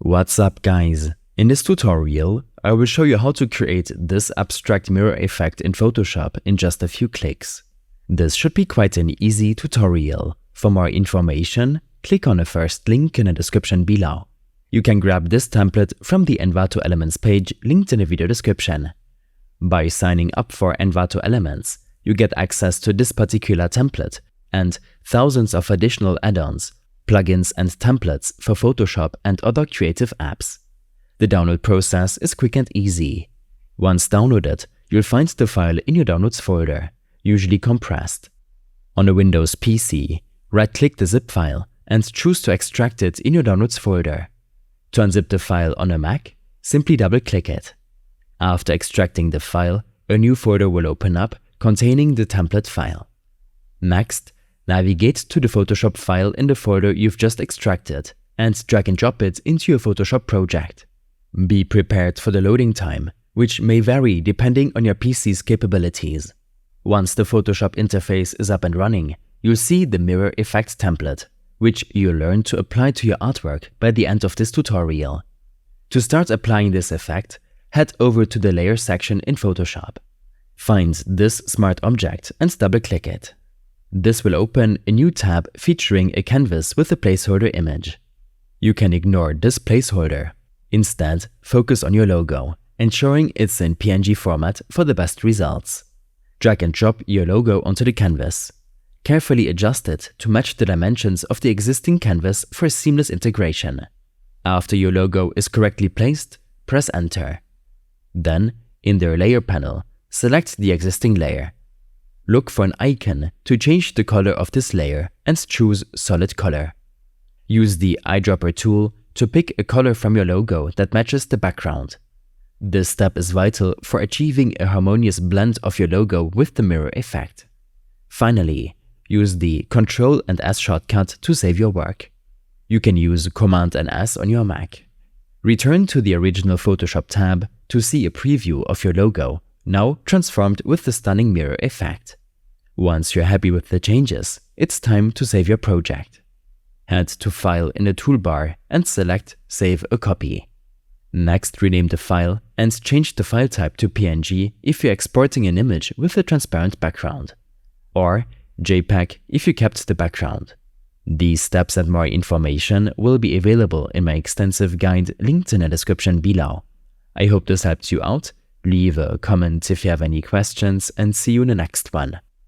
What's up guys? In this tutorial, I will show you how to create this abstract mirror effect in Photoshop in just a few clicks. This should be quite an easy tutorial. For more information, click on the first link in the description below. You can grab this template from the Envato Elements page linked in the video description. By signing up for Envato Elements, you get access to this particular template and thousands of additional add-ons, plugins and templates for Photoshop and other creative apps. The download process is quick and easy. Once downloaded, you'll find the file in your Downloads folder, usually compressed. On a Windows PC, right-click the zip file and choose to extract it in your Downloads folder. To unzip the file on a Mac, simply double-click it. After extracting the file, a new folder will open up containing the template file. Next, navigate to the Photoshop file in the folder you've just extracted and drag and drop it into your Photoshop project. Be prepared for the loading time, which may vary depending on your PC's capabilities. Once the Photoshop interface is up and running, you'll see the mirror effect template, which you'll learn to apply to your artwork by the end of this tutorial. To start applying this effect, head over to the Layer section in Photoshop. Find this smart object and double-click it. This will open a new tab featuring a canvas with a placeholder image. You can ignore this placeholder. Instead, focus on your logo, ensuring it's in PNG format for the best results. Drag and drop your logo onto the canvas. Carefully adjust it to match the dimensions of the existing canvas for seamless integration. After your logo is correctly placed, press Enter. Then, in the Layer panel, select the existing layer. Look for an icon to change the color of this layer and choose Solid Color. Use the eyedropper tool to pick a color from your logo that matches the background. This step is vital for achieving a harmonious blend of your logo with the mirror effect. Finally, use the Ctrl and S shortcut to save your work. You can use Command and S on your Mac. Return to the original Photoshop tab to see a preview of your logo, now transformed with the stunning mirror effect. Once you're happy with the changes, it's time to save your project. Head to File in the toolbar and select Save a Copy. Next, rename the file and change the file type to PNG if you're exporting an image with a transparent background, or JPEG if you kept the background. These steps and more information will be available in my extensive guide linked in the description below. I hope this helped you out. Leave a comment if you have any questions and see you in the next one.